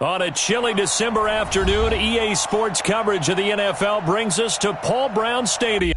On a chilly December afternoon, EA Sports coverage of the NFL brings us to Paul Brown Stadium.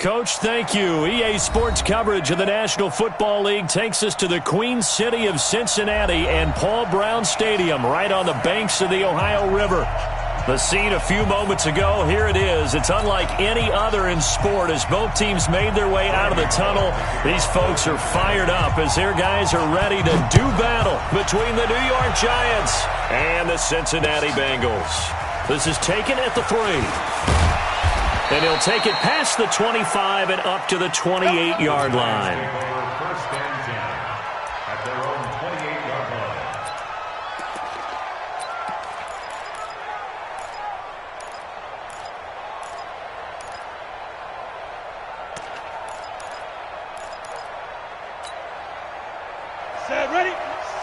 Coach, thank you. EA Sports coverage of the National Football League takes us to the Queen City of Cincinnati and Paul Brown Stadium right on the banks of the Ohio River. The scene a few moments ago, here it is. It's unlike any other in sport as both teams made their way out of the tunnel. These folks are fired up as their guys are ready to do battle between the New York Giants and the Cincinnati Bengals. This is taken at the 3. And he'll take it past the 25 and up to the 28-yard line. First and 10 at their own 28-yard line.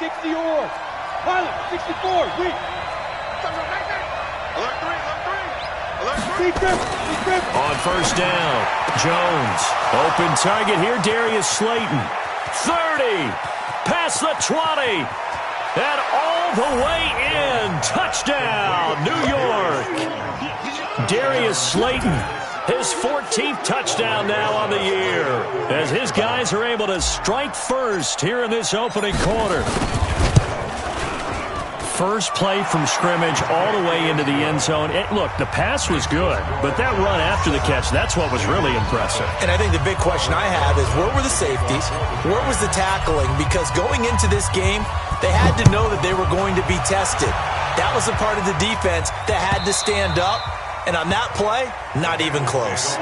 60 yours. Pilot, 64, weak. Alert three. On first down, Jones. Open target here, Darius Slayton. 30. Past the 20. And all the way in. Touchdown, New York. Darius Slayton. His 14th touchdown now on the year. As his guys are able to strike first here in this opening quarter. First play from scrimmage all the way into the end zone. Look, the pass was good, but that run after the catch, that's what was really impressive. And I think the big question I have is, where were the safeties? Where was the tackling? Because going into this game, they had to know that they were going to be tested. That was a part of the defense that had to stand up. And on that play, not even close.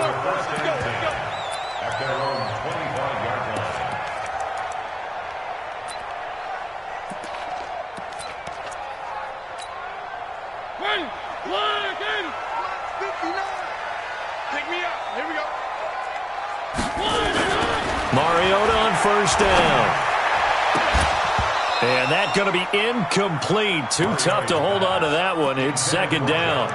Mariota on first down. And that's going to be incomplete. Too tough to hold on to that one. It's second down.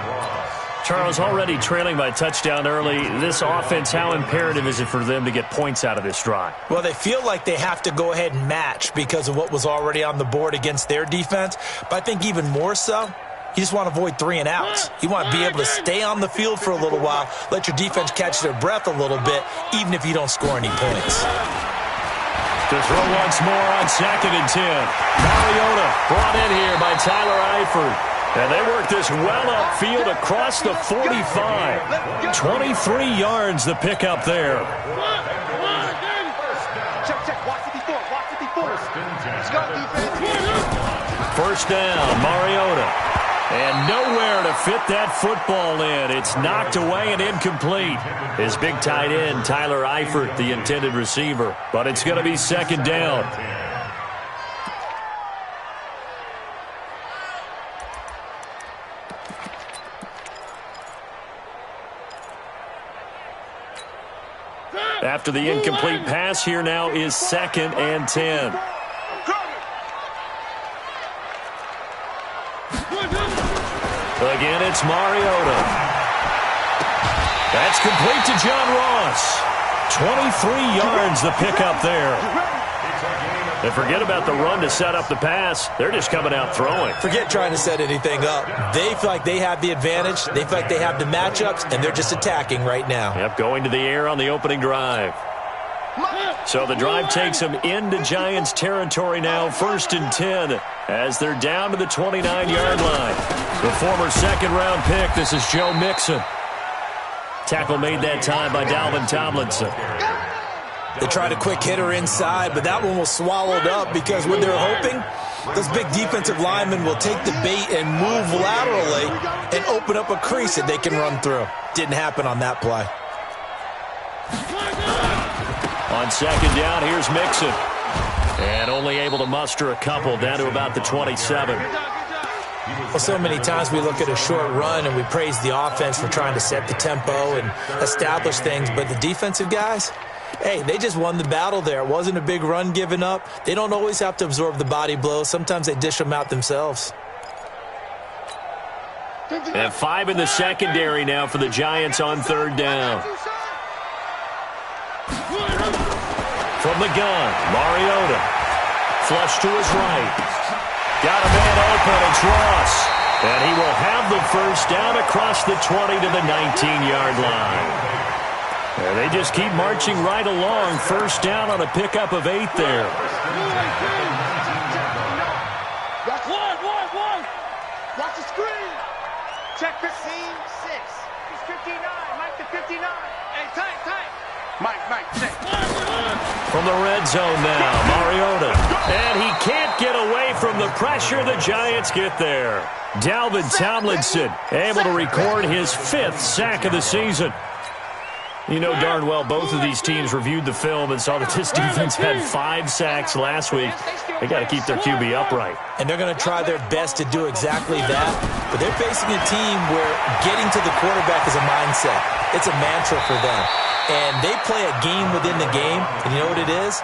Charles, already trailing by touchdown early. This offense, how imperative is it for them to get points out of this drive? Well, they feel like they have to go ahead and match because of what was already on the board against their defense. But I think even more so, you just want to avoid 3 and outs. You want to be able to stay on the field for a little while, let your defense catch their breath a little bit, even if you don't score any points. To throw once more on 2nd and 10. Mariota brought in here by Tyler Eifert. And they work this well upfield across the 45. 23 yards the pickup there. Check. Watch it before. First down, Mariota. And nowhere to fit that football in. It's knocked away and incomplete. His big tight end, Tyler Eifert, the intended receiver. But it's going to be second down. After the incomplete pass, here now is 2nd and 10. Again, it's Mariota. That's complete to John Ross. 23 yards the pickup there. And forget about the run to set up the pass. They're just coming out throwing. Forget trying to set anything up. They feel like they have the advantage. They feel like they have the matchups, and they're just attacking right now. Yep, going to the air on the opening drive. So the drive takes them into Giants territory now, 1st and 10, as they're down to the 29-yard line. The former second-round pick, this is Joe Mixon. Tackle made that time by Dalvin Tomlinson. They tried a quick hitter inside, but that one was swallowed up because what they're hoping, those big defensive linemen will take the bait and move laterally and open up a crease that they can run through. Didn't happen on that play. On second down, here's Mixon. And only able to muster a couple down to about the 27. Well, so many times we look at a short run and we praise the offense for trying to set the tempo and establish things, but the defensive guys, hey, they just won the battle there. It wasn't a big run given up. They don't always have to absorb the body blows. Sometimes they dish them out themselves. And 5 in the secondary now for the Giants on third down. From the gun, Mariota. Flush to his right. Got a man open, it's Ross. And he will have the first down across the 20 to the 19-yard line. And they just keep marching right along. First down on a pickup of 8 there. One. Watch the screen. Check 15, 6. He's 59. Mike to 59. Hey, tight. Mike, check. From the red zone now, Mariota. And he can't get away from the pressure. The Giants get there. Dalvin Tomlinson able to record his 5th sack of the season. You know darn well both of these teams reviewed the film and saw that this defense had 5 sacks last week. They got to keep their QB upright. And they're going to try their best to do exactly that. But they're facing a team where getting to the quarterback is a mindset. It's a mantra for them. And they play a game within the game. And you know what it is?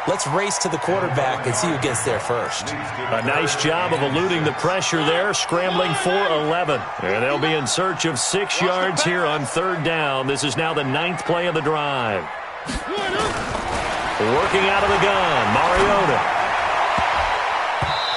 let's race to the quarterback and see who gets there first. A nice job of eluding the pressure there, scrambling for 11. And they'll be in search of 6 yards here on 3rd down. This is now the 9th play of the drive. Working out of the gun, Mariota.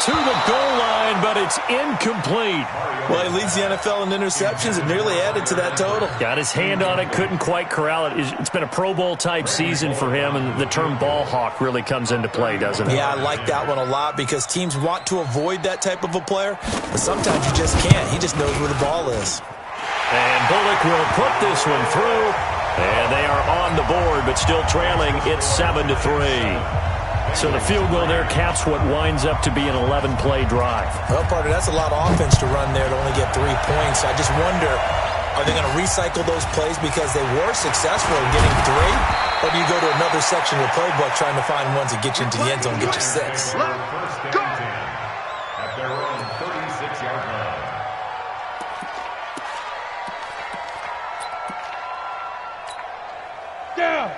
To the goal line, but it's incomplete. Well, he leads the NFL in interceptions and nearly added to that total. Got his hand on it, couldn't quite corral it. It's been a Pro Bowl-type season for him, and the term ball hawk really comes into play, doesn't it? Yeah, I like that one a lot because teams want to avoid that type of a player, but sometimes you just can't. He just knows where the ball is. And Bullock will put this one through, and they are on the board, but still trailing. It's 7-3. So the field goal there caps what winds up to be an 11-play drive. Well, partner, that's a lot of offense to run there to only get 3 points. I just wonder, are they going to recycle those plays because they were successful in getting 3? Or do you go to another section of the playbook trying to find ones that get you into the end zone and get you 6? First and 10 at their own 36-yard line.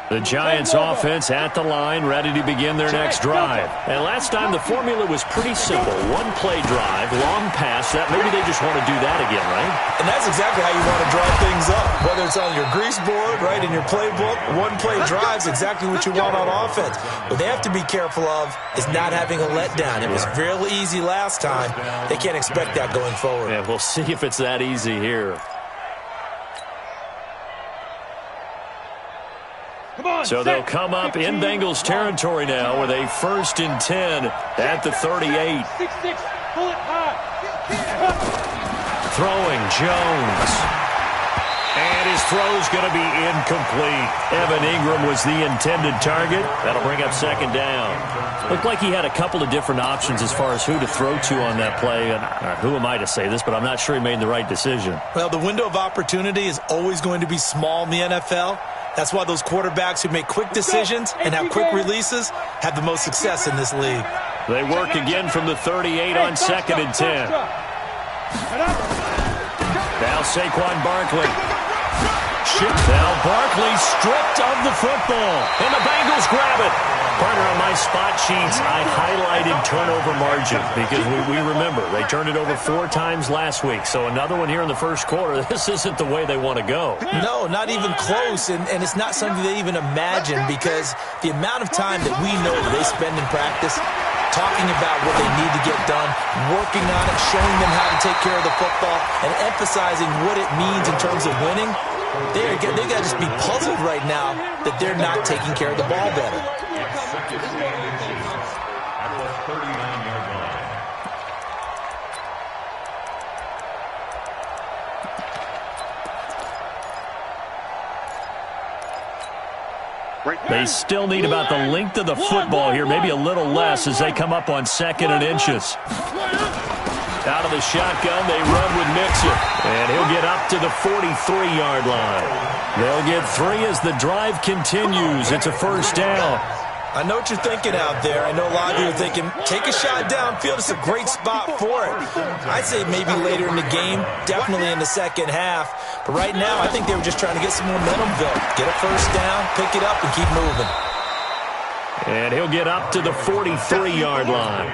The Giants offense at the line, ready to begin their next drive. And last time the formula was pretty simple. 1-play drive, long pass. That maybe they just want to do that again, right? And that's exactly how you want to draw things up. Whether it's on your grease board, right, in your playbook, 1-play drive is exactly what you want on offense. What they have to be careful of is not having a letdown. It was real easy last time. They can't expect that going forward. Yeah, we'll see if it's that easy here. So they'll come up in Bengals territory now with a 1st and 10 at the 38. Throwing Jones. And his throw's going to be incomplete. Evan Ingram was the intended target. That'll bring up 2nd down. Looked like he had a couple of different options as far as who to throw to on that play. And who am I to say this, but I'm not sure he made the right decision. Well, the window of opportunity is always going to be small in the NFL. That's why those quarterbacks who make quick decisions and have quick releases have the most success in this league. They work again from the 38 on 2nd and 10. Now Saquon Barkley. Now Barkley stripped of the football, and the Bengals grab it. Partner, on my spot sheets, I highlighted turnover margin because we remember they turned it over 4 times last week. So another one here in the first quarter. This isn't the way they want to go. No, not even close, and it's not something they even imagine because the amount of time that we know that they spend in practice talking about what they need to get done, working on it, showing them how to take care of the football, and emphasizing what it means in terms of winning. They got to just be puzzled right now that they're not taking care of the ball better. Second and 6 at the 39-yard line. They still need about the length of the football here, maybe a little less as they come up on 2nd and inches. Out of the shotgun, they run with Mixon, and he'll get up to the 43-yard line. They'll get 3 as the drive continues. It's a 1st down. I know what you're thinking out there. I know a lot of you are thinking, take a shot downfield. It's a great spot for it. I'd say maybe later in the game, definitely in the second half. But right now, I think they were just trying to get some momentum built. Get a 1st down, pick it up, and keep moving. And he'll get up to the 43-yard line.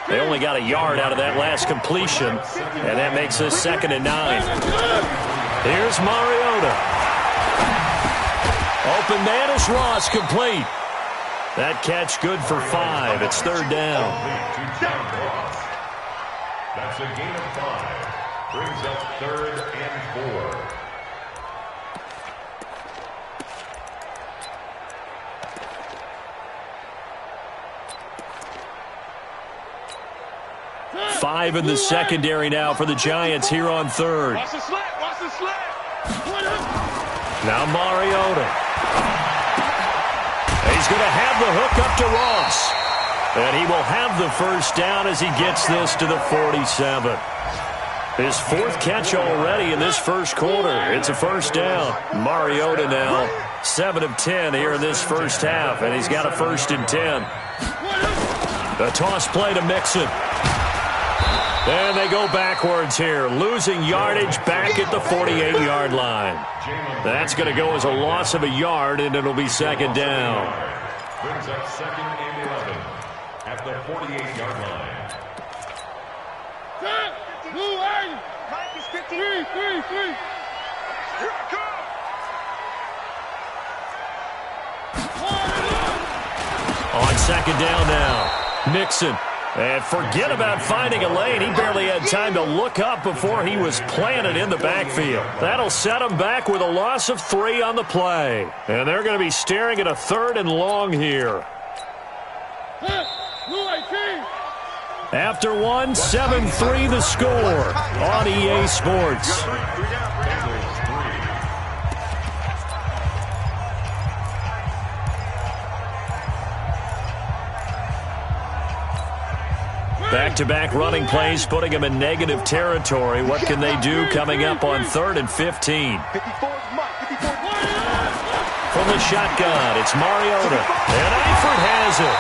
They only got a yard out of that last completion, and that makes us 2nd and 9. Here's Mariota. Open man is Ross, complete. That catch good for 5. It's 3rd down. That's a gain of 5. Brings up 3rd and 4. Five in the secondary now for the Giants here on 3rd. Watch the slant. Watch the slant. Now Mariota. He's going to have the hook up to Ross. And he will have the 1st down as he gets this to the 47. His 4th catch already in this first quarter. It's a 1st down. Mariota now 7 of 10 here in this first half. And he's got a 1st and 10. The toss play to Mixon. And they go backwards here, losing yardage back at the 48-yard line. That's going to go as a loss of a yard, and it'll be 2nd down. Brings up 2nd and 11 at the 48-yard line. Mike is 15. Here I come. On 2nd down now, Mixon. And forget about finding a lane. He barely had time to look up before he was planted in the backfield. That'll set him back with a loss of 3 on the play. And they're going to be staring at a 3rd and long here. After one, 7-3 the score on EA Sports. Back-to-back running plays, putting them in negative territory. What can they do coming up on 3rd and 15? From the shotgun, it's Mariota. And Eifert has it.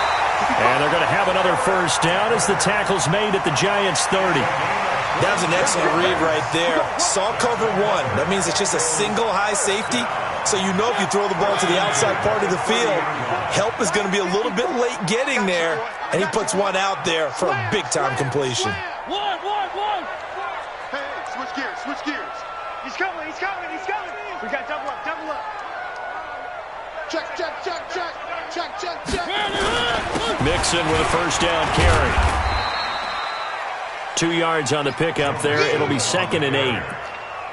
And they're going to have another first down as the tackle's made at the Giants' 30. That was an excellent read right there. Saw cover 1. That means it's just a single high safety. So you know if you throw the ball to the outside part of the field, help is going to be a little bit late getting there. And he puts one out there for a big-time completion. One. Hey, switch gears. He's coming. We got double up. Check. Mixon with a first down carry. 2 yards on the pickup there. It'll be 2nd and 8.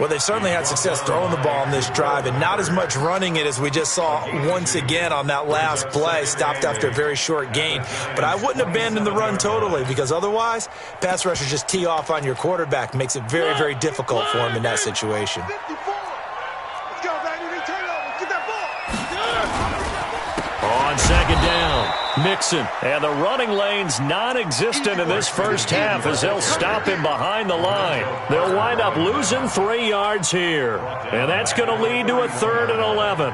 Well, they certainly had success throwing the ball on this drive and not as much running it as we just saw once again on that last play. Stopped after a very short gain. But I wouldn't abandon the run totally because otherwise, pass rushers just tee off on your quarterback. Makes it very, very difficult for him in that situation. Let's go, baby. Turn it over. Get that ball. On 2nd down, Mixon. And the running lane's non-existent in this first half as they'll stop him behind the line. They'll wind up losing 3 yards here. And that's going to lead to a 3rd and 11.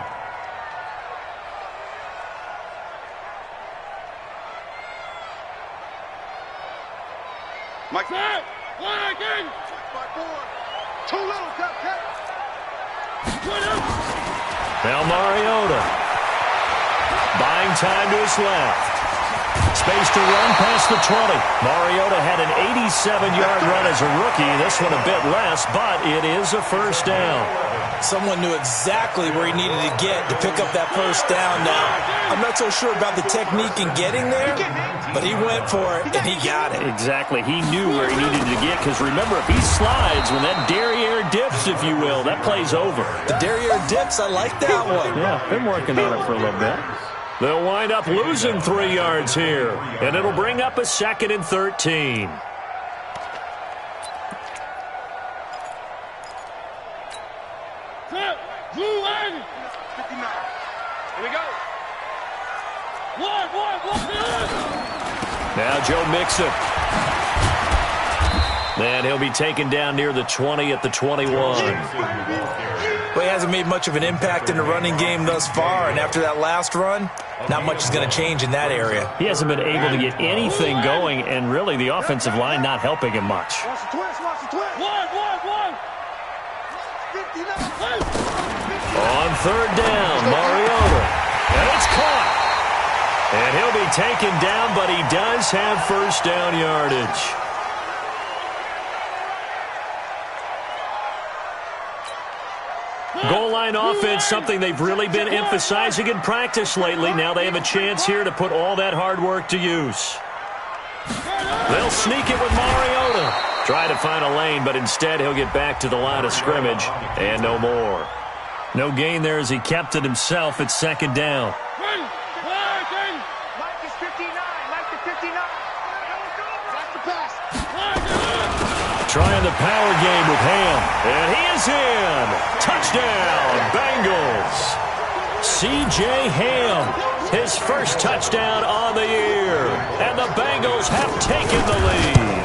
Mike. Too little, cut. Now Mariota. Buying time to his left. Space to run past the 20. Mariota had an 87-yard run as a rookie. This one a bit less, but it is a first down. Someone knew exactly where he needed to get to pick up that first down now. I'm not so sure about the technique in getting there, but he went for it, and he got it. Exactly. He knew where he needed to get, because remember, if he slides, when that derriere dips, if you will, that play's over. The derriere dips, I like that one. Yeah, been working on it for a little bit. They'll wind up losing 3 yards here, and it'll bring up a 2nd and 13. Here we go. Now Joe Mixon. And he'll be taken down near the 20 at the 21. Well, he hasn't made much of an impact in the running game thus far, and after that last run, not much is going to change in that area. He hasn't been able to get anything going, and really the offensive line not helping him much. Watch the twist. One. 59. On 3rd down, Mariota. And it's caught. And he'll be taken down, but he does have first down yardage. Goal line offense, something they've really been emphasizing in practice lately. Now they have a chance here to put all that hard work to use. They'll sneak it with Mariota. Try to find a lane, but instead he'll get back to the line of scrimmage and no more. No gain there as he kept it himself at 2nd down. Mike is 59. That's the pass. Trying the power game with Ham. And he is in. Touchdown, Bengals. C.J. Ham, his first touchdown on the year. And the Bengals have taken the lead.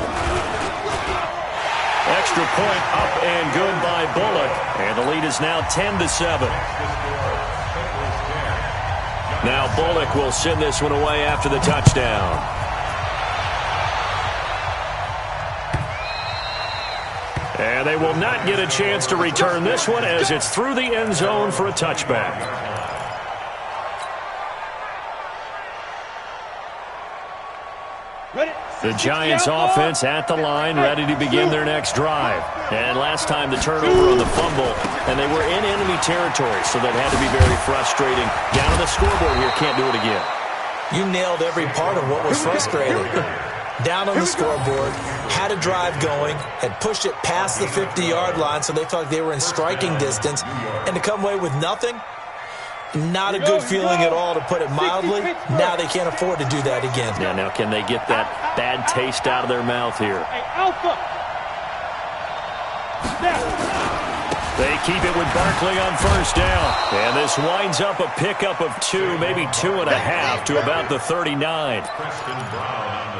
Extra point up and good by Bullock. And the lead is now 10-7. Now Bullock will send this one away after the touchdown. And they will not get a chance to return this one as it's through the end zone for a touchback. The Giants offense at the line, ready to begin their next drive. And last time the turnover on the fumble, and they were in enemy territory, so that had to be very frustrating. Down on the scoreboard here, can't do it again. You nailed every part of what was frustrating. Down on the scoreboard, had a drive going, had pushed it past the 50-yard line, so they thought they were in striking distance, and to come away with nothing, not a good feeling at all, to put it mildly. Now they can't afford to do that again. Yeah, now can they get that bad taste out of their mouth here? They keep it with Barkley on first down. And this winds up a pickup of 2, maybe 2.5 to about the 39.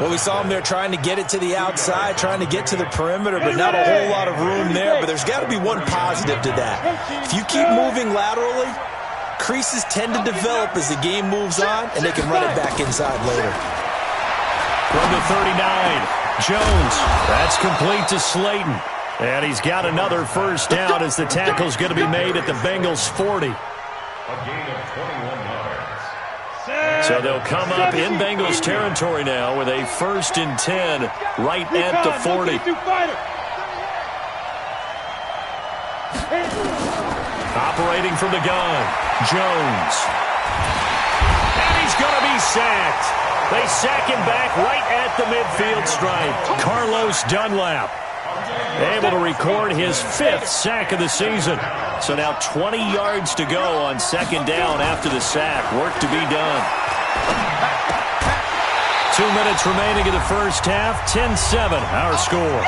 Well, we saw him there trying to get it to the outside, trying to get to the perimeter, but not a whole lot of room there. But there's got to be one positive to that. If you keep moving laterally, creases tend to develop as the game moves on, and they can run it back inside later. From the 39, Jones. That's complete to Slayton. And he's got another first down as the tackle's going to be made at the Bengals' 40. A gain of 21 yards. So they'll come up in Bengals territory now with a 1st and 10 right at the 40. Operating from the gun, Jones. And he's going to be sacked. They sack him back right at the midfield stripe. Carlos Dunlap able to record his 5th sack of the season. So now 20 yards to go on 2nd down after the sack. Work to be done. 2 minutes remaining in the first half. 10-7, our score.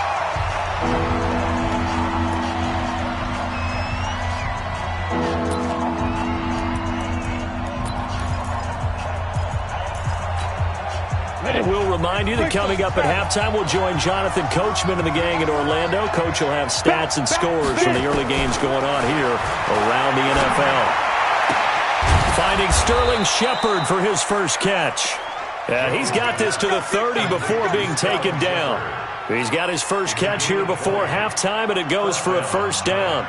And we'll remind you that coming up at halftime, we'll join Jonathan Coachman and the gang in Orlando. Coach will have stats and scores from the early games going on here around the NFL. Finding Sterling Shepard for his first catch. He's got this to the 30 before being taken down. He's got his first catch here before halftime, and it goes for a first down.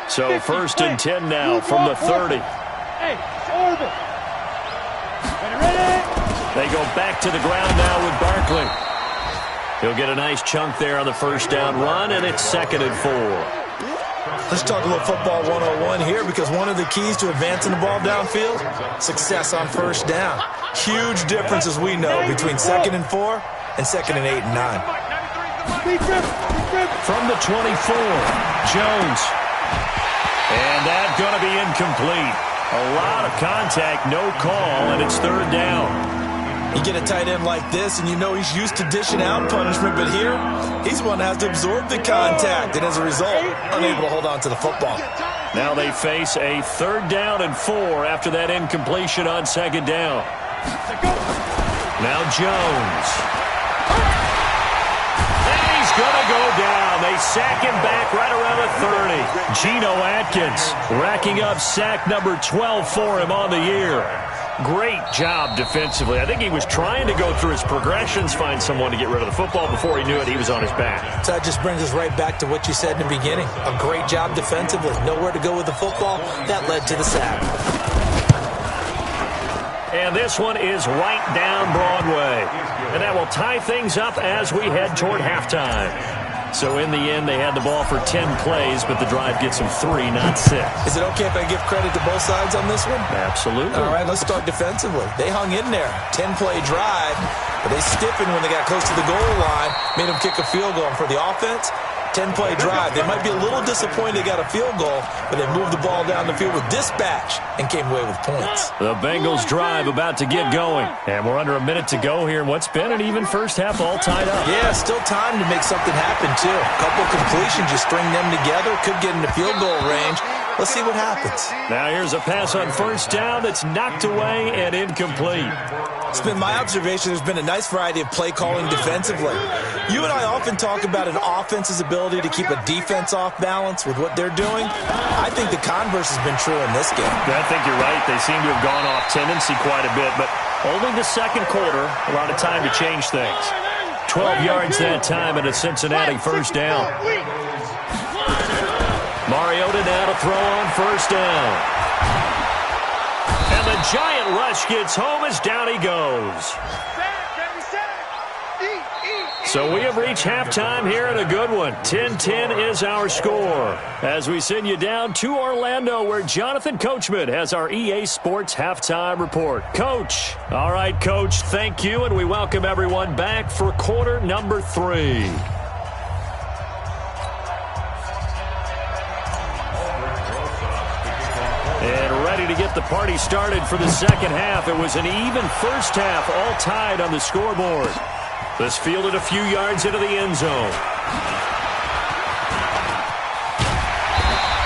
So 1st and 10 now from the 30. They go back to the ground now with Barkley. He'll get a nice chunk there on the first down run, and it's 2nd and 4. Let's talk a little football 101 here, because one of the keys to advancing the ball downfield, success on first down. Huge difference, as we know, between 2nd and 4 and 2nd and 8 and 9. From the 24, Jones. And that's going to be incomplete. A lot of contact, no call, and it's 3rd down. You get a tight end like this, and you know he's used to dishing out punishment, but here, he's the one that has to absorb the contact, and as a result, unable to hold on to the football. Now they face a 3rd down and 4 after that incompletion on 2nd down. Now Jones. And he's going to go down. They sack him back right around the 30. Geno Atkins racking up sack number 12 for him on the year. Great job defensively. I think he was trying to go through his progressions, find someone to get rid of the football. Before he knew it, he was on his back. So that just brings us right back to what you said in the beginning. A great job defensively. Nowhere to go with the football. That led to the sack. And this one is right down Broadway. And that will tie things up as we head toward halftime. So in the end, they had the ball for 10 plays, but the drive gets them 3, not 6. Is it okay if I give credit to both sides on this one? Absolutely. All right, let's start defensively. They hung in there. 10-play drive, but they stiffened when they got close to the goal line, made them kick a field goal. And for the offense, 10-play drive. They might be a little disappointed they got a field goal, but they moved the ball down the field with dispatch and came away with points. The Bengals drive about to get going. And we're under a minute to go here in what's been an even first half, all tied up. Yeah, still time to make something happen, too. A couple completions, you string them together, could get into field goal range. Let's see what happens. Now here's a pass on first down that's knocked away and incomplete. It's been my observation there's been a nice variety of play calling defensively. You and I often talk about an offense's ability to keep a defense off balance with what they're doing. I think the converse has been true in this game. I think you're right. They seem to have gone off tendency quite a bit, but only the 2nd quarter, a lot of time to change things. 12 yards that time and a Cincinnati first down. Mariota now to throw on first down. And the giant rush gets home as down he goes. So we have reached halftime here in a good one. 10-10 is our score as we send you down to Orlando where Jonathan Coachman has our EA Sports halftime report. Coach. All right, Coach, thank you, and we welcome everyone back for quarter number 3. And ready to get the party started for the second half. It was an even first half, all tied on the scoreboard. This fielded a few yards into the end zone.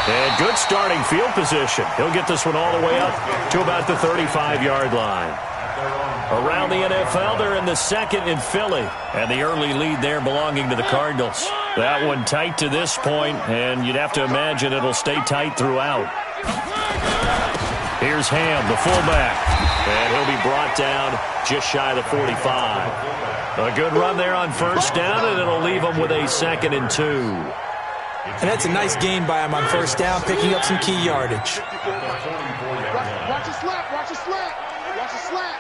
And good starting field position. He'll get this one all the way up to about the 35-yard line. Around the NFL, they're in the second in Philly. And the early lead there belonging to the Cardinals. That one tight to this point, and you'd have to imagine it'll stay tight throughout. Here's Ham, the fullback. And he'll be brought down just shy of the 45. A good run there on first down, and it'll leave him with a 2nd and 2. And that's a nice gain by him on first down, picking up some key yardage. Watch a slant, watch a slant, watch a slant.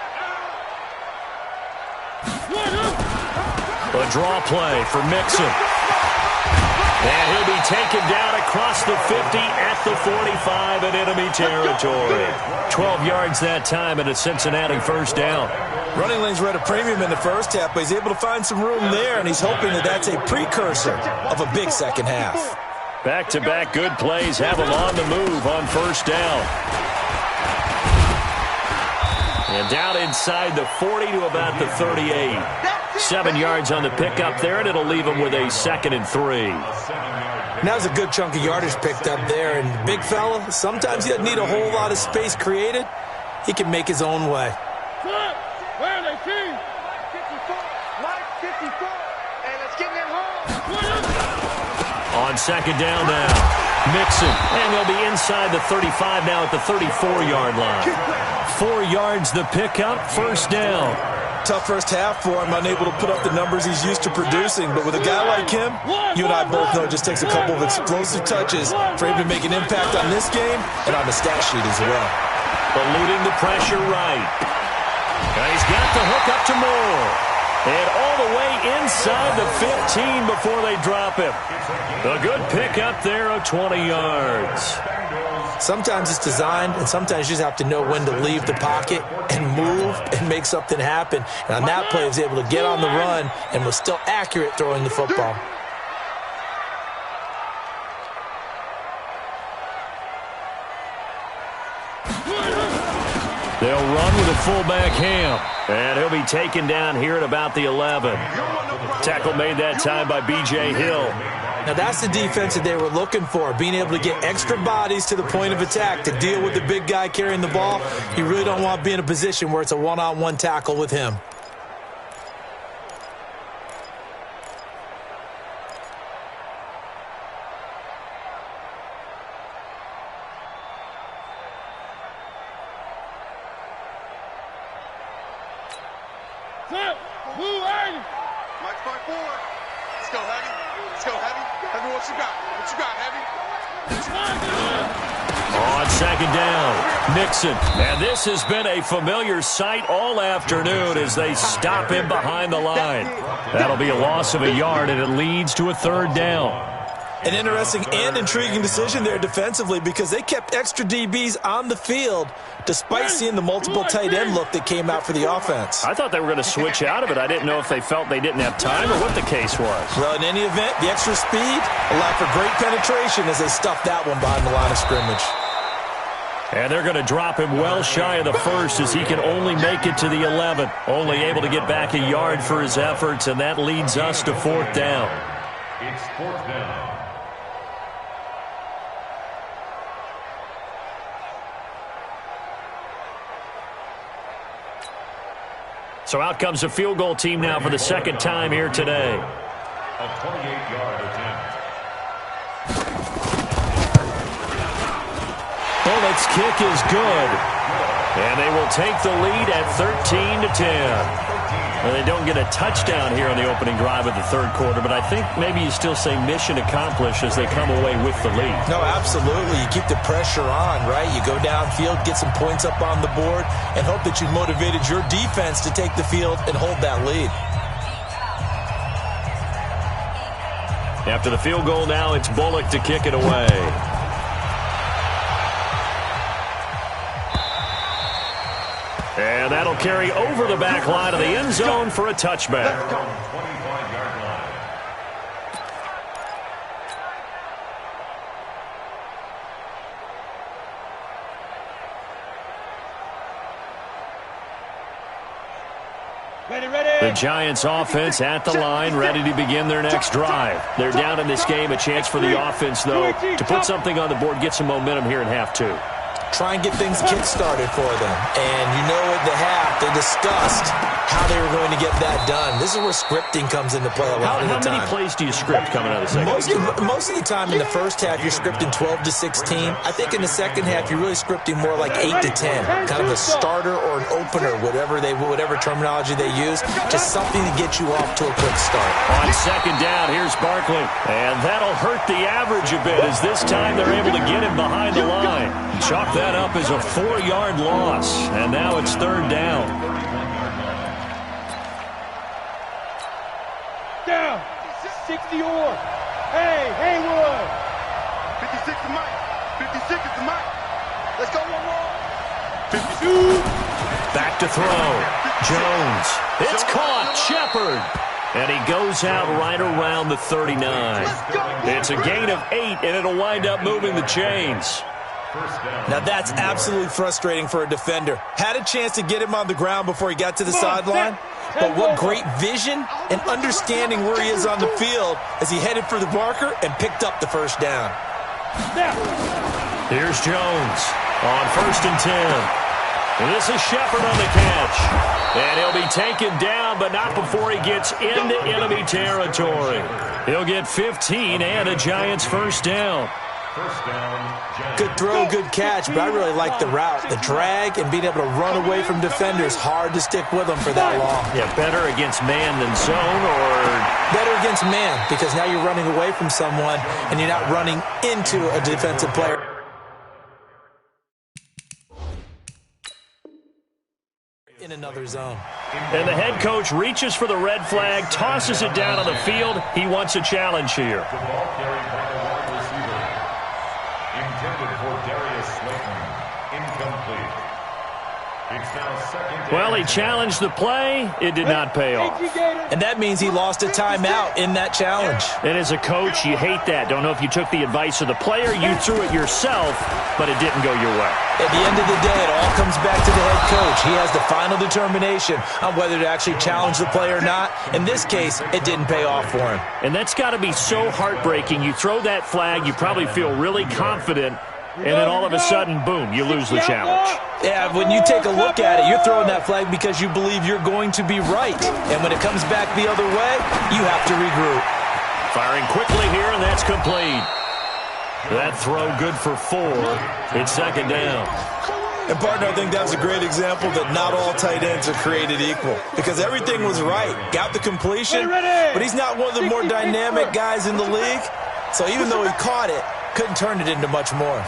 A draw play for Mixon. And he'll be taken down across the 50 at the 45 in enemy territory. 12 yards that time and a Cincinnati first down. Running lanes were at a premium in the first half, but he's able to find some room there, and he's hoping that that's a precursor of a big second half. Back-to-back good plays have him on the move on first down. And down inside the 40 to about the 38. 7 yards on the pickup there, and it'll leave him with a 2nd and 3. That was a good chunk of yardage picked up there, and the big fella, sometimes he doesn't need a whole lot of space created. He can make his own way. Where are they, team? 54, Mike 54, and let's get them home. On second down now, Mixon, and they'll be inside the 35 now at the 34-yard line. 4 yards the pickup, first down. Tough first half for him, unable to put up the numbers he's used to producing. But with a guy like him, you and I both know it just takes a couple of explosive touches for him to make an impact on this game and on the stat sheet as well. Eluding the pressure right. And he's got the hook up to Moore. And all the way inside the 15 before they drop him. A good pickup there of 20 yards. Sometimes it's designed, and sometimes you just have to know when to leave the pocket and move and make something happen. And on that play, he was able to get on the run and was still accurate throwing the football. They'll run with a fullback Ham. And he'll be taken down here at about the 11. Tackle made that time by B.J. Hill. Now that's the defense that they were looking for, being able to get extra bodies to the point of attack to deal with the big guy carrying the ball. You really don't want to be in a position where it's a one-on-one tackle with him. Mike 5-4. Let's go, Heavy. Let's go, Heavy. Heavy, what you got? What you got, Heavy? On second down, Mixon. And this has been a familiar sight all afternoon as they stop him behind the line. That'll be a loss of a yard, and it leads to a third down. An interesting and intriguing decision there defensively because they kept extra DBs on the field despite seeing the multiple tight end look that came out for the offense. I thought they were going to switch out of it. I didn't know if they felt they didn't have time or what the case was. Well, in any event, the extra speed allowed for great penetration as they stuffed that one behind the line of scrimmage. And they're going to drop him well shy of the first as he can only make it to the 11. Only able to get back a yard for his efforts, and that leads us to fourth down. It's fourth down. So out comes the field goal team now for the second time here today. A 28-yard attempt. Bullett's kick is good. And they will take the lead at 13-10. Well, they don't get a touchdown here on the opening drive of the third quarter, but I think maybe you still say mission accomplished as they come away with the lead. No, absolutely. You keep the pressure on, right? You go downfield, get some points up on the board, and hope that you've motivated your defense to take the field and hold that lead. After the field goal now, it's Bullock to kick it away. And that'll carry over the back line of the end zone for a touchback. The Giants offense at the line, ready to begin their next drive. They're down in this game. A chance for the offense, though, to put something on the board, get some momentum here in half two. Try and get things kick-started for them. And you know at the half, they discussed how they were going to get that done. This is where scripting comes into play a lot of the time. How many plays do you script coming out of the second? Most of the time in the first half, you're scripting 12 to 16. I think in the second half, you're really scripting more like 8 to 10. Kind of a starter or an opener, whatever terminology they use. Just something to get you off to a quick start. On second down, here's Barkley. And that'll hurt the average a bit as this time they're able to get him behind the line. Chalk that up as a 4-yard loss. And now it's third down. Down. 60 or. Hey, Haywood. 56 to Mike. 56 is to Mike. Let's go one more. 52. Back to throw. Jones. It's caught. Shepard. And he goes out right around the 39. It's a gain of 8, and it'll wind up moving the chains. Now that's absolutely frustrating for a defender. Had a chance to get him on the ground before he got to the sideline, but what great vision and understanding where he is on the field as he headed for the marker and picked up the first down. Here's Jones on 1st and 10. And this is Shepard on the catch. And he'll be taken down, but not before he gets into enemy territory. He'll get 15 and a Giants first down. Good throw, good catch, but I really like the route. The drag and being able to run away from defenders, hard to stick with them for that long. Yeah, better against man than zone, or? Better against man, because now you're running away from someone and you're not running into a defensive player. In another zone. And the head coach reaches for the red flag, tosses it down on the field. He wants a challenge here. Well, he challenged the play. It did not pay off. And that means he lost a timeout in that challenge. And as a coach, you hate that. Don't know if you took the advice of the player. You threw it yourself, but it didn't go your way. At the end of the day, it all comes back to the head coach. He has the final determination on whether to actually challenge the play or not. In this case, it didn't pay off for him. And that's got to be so heartbreaking. You throw that flag, you probably feel really confident, and then all of a sudden, boom, you lose the challenge. Yeah, when you take a look at it, you're throwing that flag because you believe you're going to be right. And when it comes back the other way, you have to regroup. Firing quickly here, and that's complete. That throw good for 4. It's second down. And, partner, I think that's a great example that not all tight ends are created equal. Because everything was right. Got the completion, but he's not one of the more dynamic guys in the league. So even though he caught it, couldn't turn it into much more.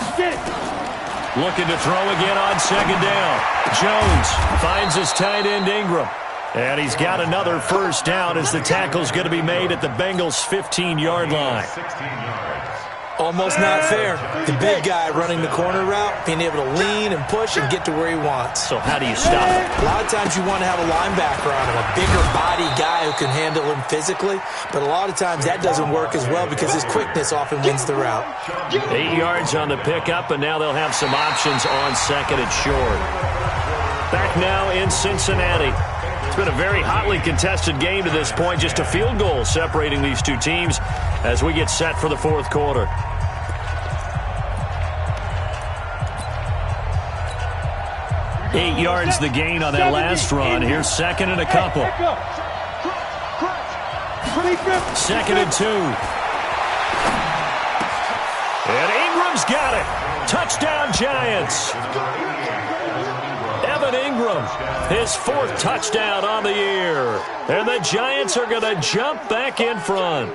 Looking to throw again on second down. Jones finds his tight end Ingram. And he's got another first down as the tackle's going to be made at the Bengals' 15-yard line. Almost not fair. The big guy running the corner route, being able to lean and push and get to where he wants. So how do you stop it? A lot of times you want to have a linebacker on him, a bigger body guy who can handle him physically. But a lot of times that doesn't work as well because his quickness often wins the route. 8 yards on the pickup, and now they'll have some options on second and short. Back now in Cincinnati. It's been a very hotly contested game to this point. Just a field goal separating these two teams as we get set for the fourth quarter. Eight yards the gain on that last run. Here's second and a couple. Second and 2. And Ingram's got it. Touchdown, Giants. Evan Ingram, his 4th touchdown on the year. And the Giants are going to jump back in front.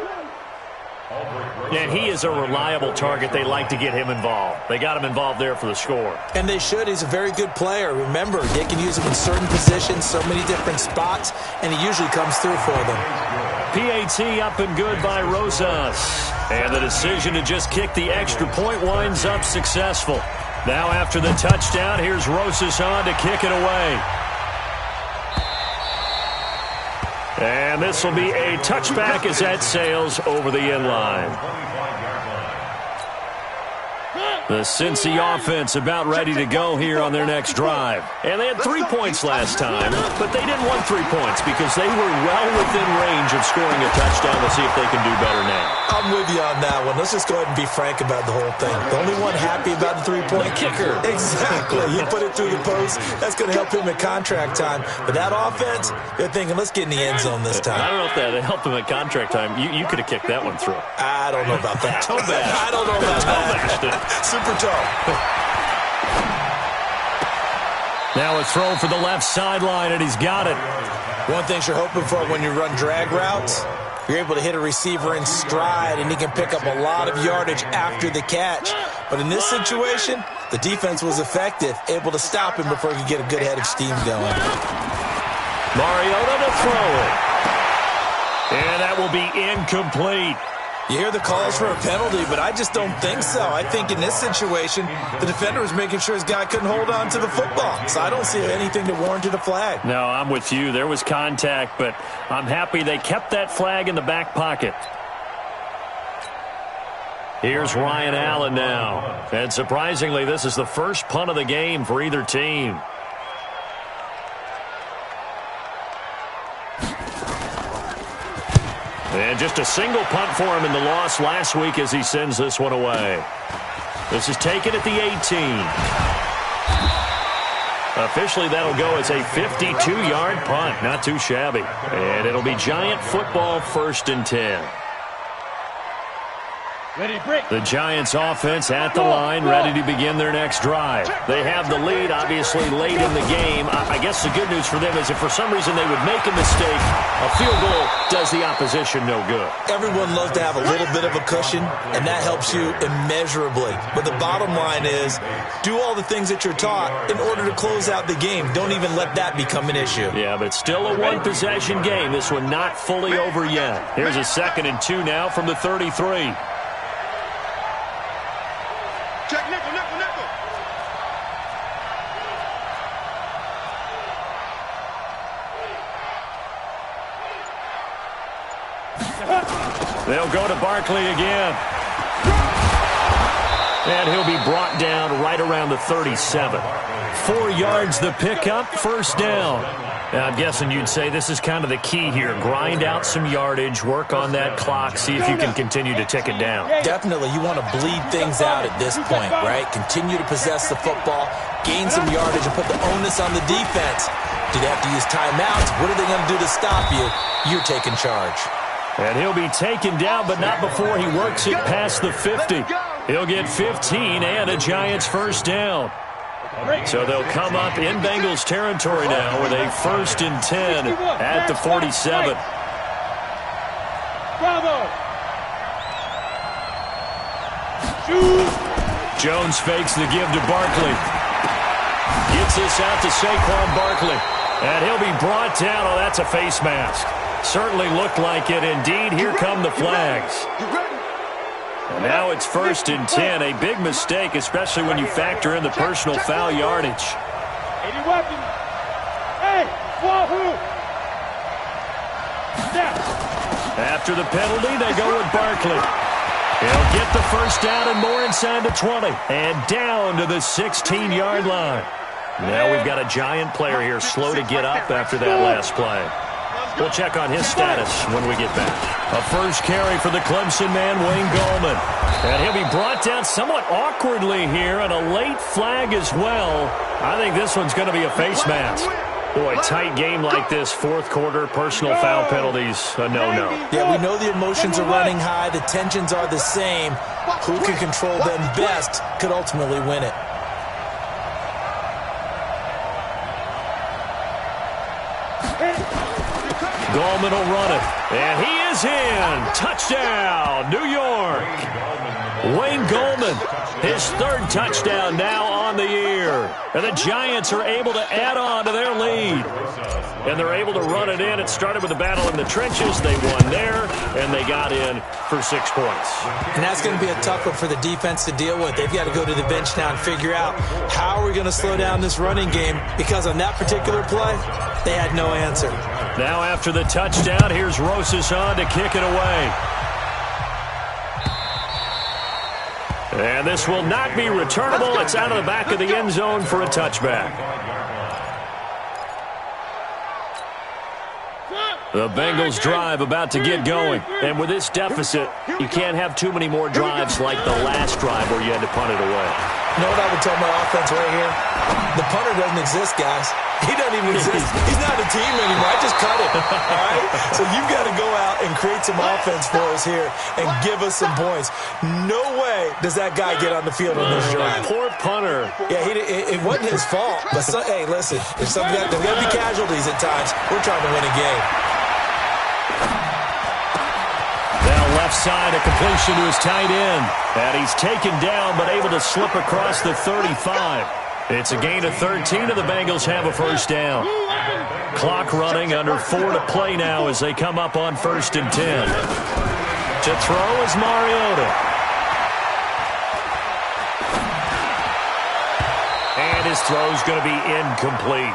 And he is a reliable target. They like to get him involved. They got him involved there for the score. And they should. He's a very good player. Remember, they can use him in certain positions, so many different spots, and he usually comes through for them. PAT up and good by Rosas. And the decision to just kick the extra point winds up successful. Now after the touchdown, here's Rosas on to kick it away. And this will be a touchback as that sails over the end line. The Cincy offense about ready to go here on their next drive. And they had 3 points last time, but they didn't want 3 points because they were well within range of scoring a touchdown. Let's see if they can do better now. I'm with you on that one. Let's just go ahead and be frank about the whole thing. The only one happy about the 3-point kicker. Exactly. He put it through the post. That's going to help him at contract time. But that offense, they're thinking, let's get in the end zone this time. I don't know if that helped him at contract time. You could have kicked that one through. I don't know about that. Toe bash. I don't know about that. Super toe. Now a throw for the left sideline, and he's got it. One thing you're hoping for when you run drag routes, you're able to hit a receiver in stride, and he can pick up a lot of yardage after the catch. But in this situation, the defense was effective, able to stop him before he could get a good head of steam going. Mariota to throw it. And that will be incomplete. You hear the calls for a penalty, but I just don't think so. I think in this situation, the defender was making sure his guy couldn't hold on to the football. So I don't see anything that warranted a flag. No, I'm with you. There was contact, but I'm happy they kept that flag in the back pocket. Here's Ryan Allen now. And surprisingly, this is the first punt of the game for either team. And just a single punt for him in the loss last week as he sends this one away. This is taken at the 18. Officially, that'll go as a 52-yard punt. Not too shabby. And it'll be Giant football 1st and 10. The Giants offense at the line, ready to begin their next drive. They have the lead, obviously, late in the game. I guess the good news for them is if for some reason they would make a mistake, a field goal does the opposition no good. Everyone loves to have a little bit of a cushion, and that helps you immeasurably. But the bottom line is, do all the things that you're taught in order to close out the game. Don't even let that become an issue. Yeah, but it's still a one-possession game. This one not fully over yet. Here's a 2nd and 2 now from the 33. Check nickel, nickel, nickel. They'll go to Barkley again. And he'll be brought down right around the 37. 4 yards the pickup, 1st down. Now, I'm guessing you'd say this is kind of the key here. Grind out some yardage, work on that clock, see if you can continue to tick it down. Definitely, you want to bleed things out at this point, right? Continue to possess the football, gain some yardage, and put the onus on the defense. Do they have to use timeouts? What are they going to do to stop you? You're taking charge. And he'll be taken down, but not before he works it past the 50. He'll get 15 and a Giants 1st down. So they'll come up in Bengals territory now with a 1st and 10 at the 47. Bravo. Jones fakes the give to Barkley. Gets this out to Saquon Barkley. And he'll be brought down. Oh, that's a face mask. Certainly looked like it. Indeed, here come the flags. And now it's 1st and 10. A big mistake, especially when you factor in the personal foul yardage. 80 weapons. Hey, wahoo. After the penalty, they go with Barkley. He'll get the 1st down and more inside the 20. And down to the 16-yard line. Now we've got a Giant player here slow to get up after that last play. We'll check on his status when we get back. A 1st carry for the Clemson man, Wayne Gallman. And he'll be brought down somewhat awkwardly here, and a late flag as well. I think this one's going to be a face mask. Boy, tight game like this, 4th quarter, personal foul penalties, a no-no. Yeah, we know the emotions are running high, the tensions are the same. Who can control them best could ultimately win it. Gallman will run it, and he is in. Touchdown, New York. Wayne Gallman, his 3rd touchdown now on the year. And the Giants are able to add on to their lead. and they're able to run it in. It started with a battle in the trenches. They won there, and they got in for 6 points. And that's going to be a tough one for the defense to deal with. They've got to go to the bench now and figure out how are we going to slow down this running game, because on that particular play, they had no answer. Now after the touchdown, here's Rosas on to kick it away. And this will not be returnable. It's out of the back of the end zone for a touchback. The Bengals drive about to get going. And with this deficit, you can't have too many more drives like the last drive where you had to punt it away. You know what I would tell my offense right here? The punter doesn't exist, guys. He doesn't even exist. He's not a team anymore. I just cut him. All right? So you've got to go out and create some offense for us here and give us some points. No way does that guy get on the field on this drive. Poor punter. Yeah, it wasn't his fault. But, hey, listen, there's got to be casualties at times. We're trying to win a game. Now left side, a completion to his tight end. And he's taken down but able to slip across the 35. It's a gain of 13, and the Bengals have a first down. Clock running, under 4 to play now as they come up on 1st and 10. To throw is Mariota. And his throw's going to be incomplete.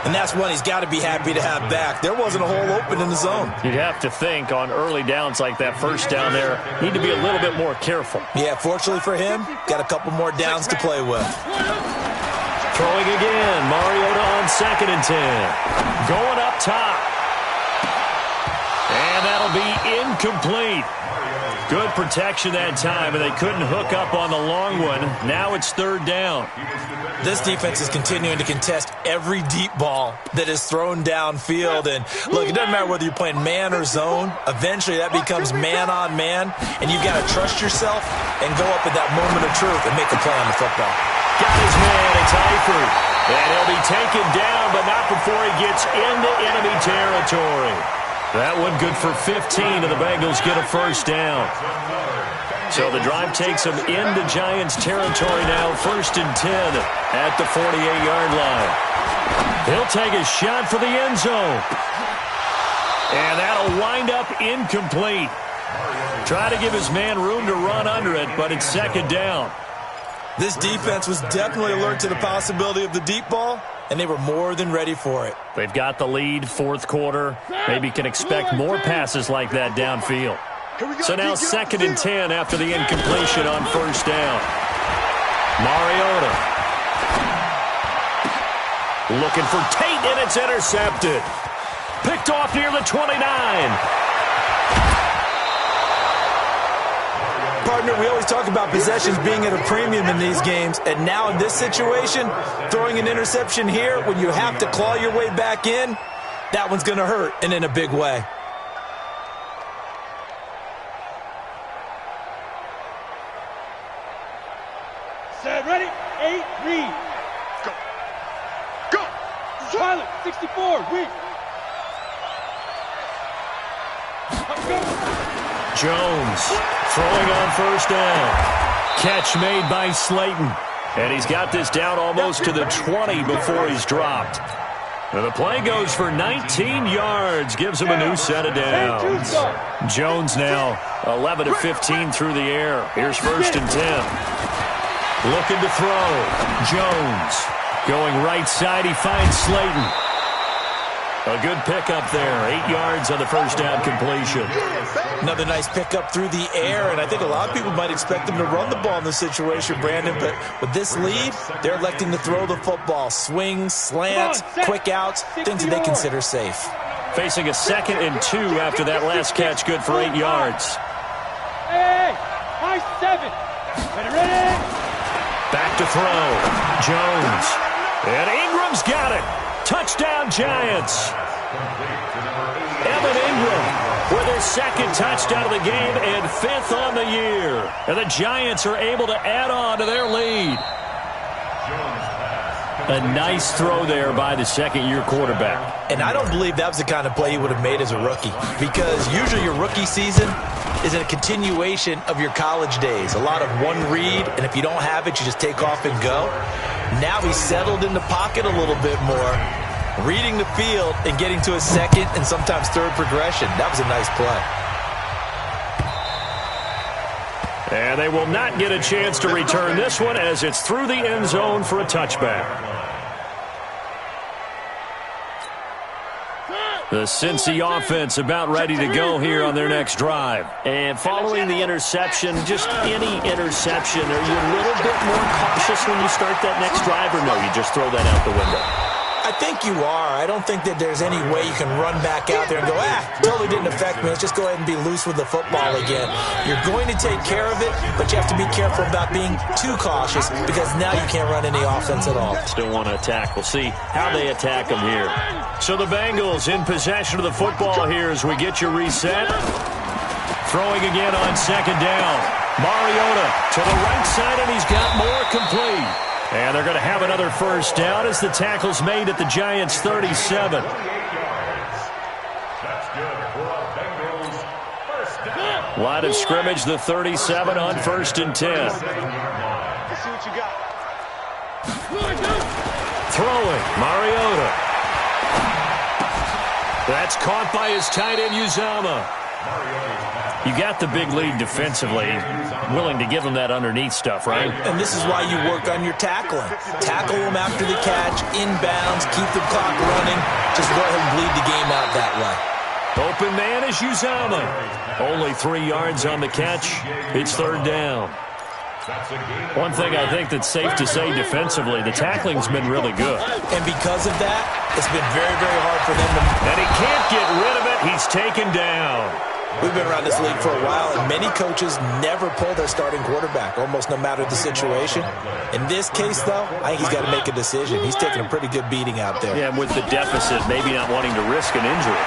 And that's one he's got to be happy to have back. There wasn't a hole open in the zone. You'd have to think on early downs like that first down there, need to be a little bit more careful. Yeah, fortunately for him, got a couple more downs to play with. Throwing again, Mariota on 2nd and 10. Going up top. And that'll be incomplete. Good protection that time, and they couldn't hook up on the long one. Now it's 3rd down. This defense is continuing to contest every deep ball that is thrown downfield. And, look, it doesn't matter whether you're playing man or zone. Eventually that becomes man-on-man, and you've got to trust yourself and go up at that moment of truth and make a play on the football. Got his man, it's Eifert. And he'll be taken down, but not before he gets into enemy territory. That one good for 15, and the Bengals get a first down. So the drive takes them into Giants territory now, 1st and 10 at the 48-yard line. He'll take a shot for the end zone. And that'll wind up incomplete. Try to give his man room to run under it, but it's 2nd down. This defense was definitely alert to the possibility of the deep ball, and they were more than ready for it. They've got the lead, 4th quarter. Maybe can expect more passes like that downfield. So now 2nd and 10 after the incompletion on 1st down. Mariota. Looking for Tate, and it's intercepted. Picked off near the 29. Partner, we always talk about possessions being at a premium in these games, and now in this situation, throwing an interception here when you have to claw your way back in, that one's going to hurt, and in a big way. Set, ready? 8, read. Go. Go. Pilot, 64, read. Jones throwing on 1st down. Catch made by Slayton. And he's got this down almost to the 20 before he's dropped. And the play goes for 19 yards. Gives him a new set of downs. Jones now 11 of 15 through the air. Here's 1st and 10. Looking to throw. Jones going right side. He finds Slayton. A good pickup there. 8 yards on the first down completion. Another nice pickup through the air, and I think a lot of people might expect them to run the ball in this situation, Brandon, but with this lead, they're electing to throw the football. Swings, slants, quick outs, things that they consider safe. Facing a 2nd and 2 after that last catch, good for 8 yards. Hey, high 7. Ready? Back to throw. Jones. And Ingram's got it. Touchdown, Giants. Evan Ingram with his 2nd touchdown of the game and 5th on the year. And the Giants are able to add on to their lead. A nice throw there by the 2nd-year quarterback. And I don't believe that was the kind of play he would have made as a rookie, because usually your rookie season is a continuation of your college days. A lot of one read, and if you don't have it, you just take off and go. Now he's settled in the pocket a little bit more, reading the field and getting to a second and sometimes third progression. That was a nice play. And they will not get a chance to return this one as it's through the end zone for a touchback. The Cincy offense about ready to go here on their next drive. And following the interception, just any interception, are you a little bit more cautious when you start that next drive, or no, you just throw that out the window? I think you are. I don't think that there's any way you can run back out there and go, totally didn't affect me. Let's just go ahead and be loose with the football again. You're going to take care of it, but you have to be careful about being too cautious because now you can't run any offense at all. Still want to attack. We'll see how they attack them here. So the Bengals in possession of the football here as we get you reset. Throwing again on second down. Mariota to the right side, and he's got more complete. And they're going to have another first down as the tackle's made at the Giants' 37. Line of scrimmage, the 37 on 1st and 10. Let's see what you got. Throwing, Mariota. That's caught by his tight end, Uzama. You got the big lead defensively. Willing to give them that underneath stuff, right? And this is why you work on your tackling. Tackle them after the catch, inbounds, keep the clock running. Just go ahead and bleed the game out that way. Open man is Uzama. Only 3 yards on the catch. It's third down. One thing I think that's safe to say defensively, the tackling's been really good. And because of that, it's been very, very hard for them to... And he can't get rid of it. He's taken down. We've been around this league for a while, and many coaches never pull their starting quarterback, almost no matter the situation. In this case, though, I think he's got to make a decision. He's taking a pretty good beating out there. Yeah, and with the deficit, maybe not wanting to risk an injury.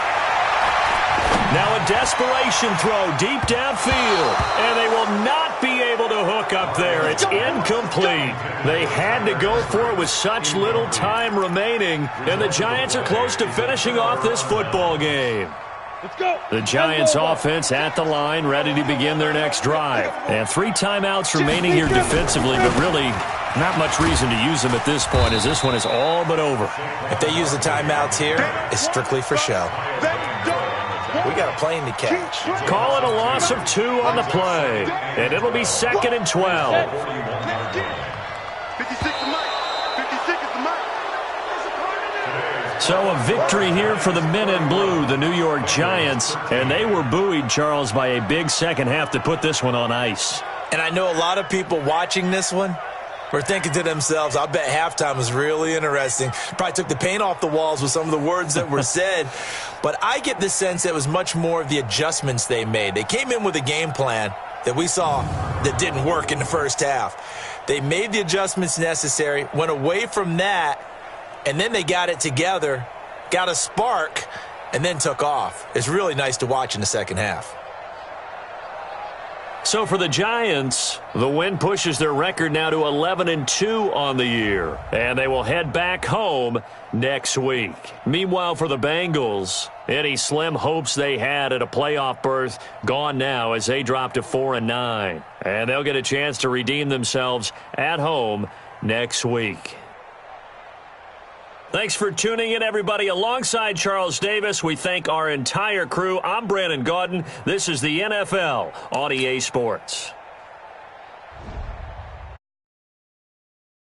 Now a desperation throw deep downfield, and they will not be able to hook up there. It's incomplete. They had to go for it with such little time remaining, and the Giants are close to finishing off this football game. The Giants offense at the line, ready to begin their next drive. And 3 timeouts remaining here defensively, but really not much reason to use them at this point as this one is all but over. If they use the timeouts here, it's strictly for show. We got a plane to catch. Call it a loss of 2 on the play, and it'll be 2nd and 12. 56 is Mike. 56 is the Mike. So a victory here for the men in blue, the New York Giants, and they were buoyed, Charles, by a big second half to put this one on ice. And I know a lot of people watching this one were thinking to themselves, I bet halftime was really interesting. Probably took the paint off the walls with some of the words that were said. But I get the sense that it was much more of the adjustments they made. They came in with a game plan that we saw that didn't work in the first half. They made the adjustments necessary, went away from that, and then they got it together, got a spark, and then took off. It's really nice to watch in the second half. So for the Giants, the win pushes their record now to 11-2 on the year, and they will head back home next week. Meanwhile, for the Bengals, any slim hopes they had at a playoff berth gone now as they drop to 4-9, and they'll get a chance to redeem themselves at home next week. Thanks for tuning in, everybody. Alongside Charles Davis, we thank our entire crew. I'm Brandon Gaudin. This is the NFL on EA Sports.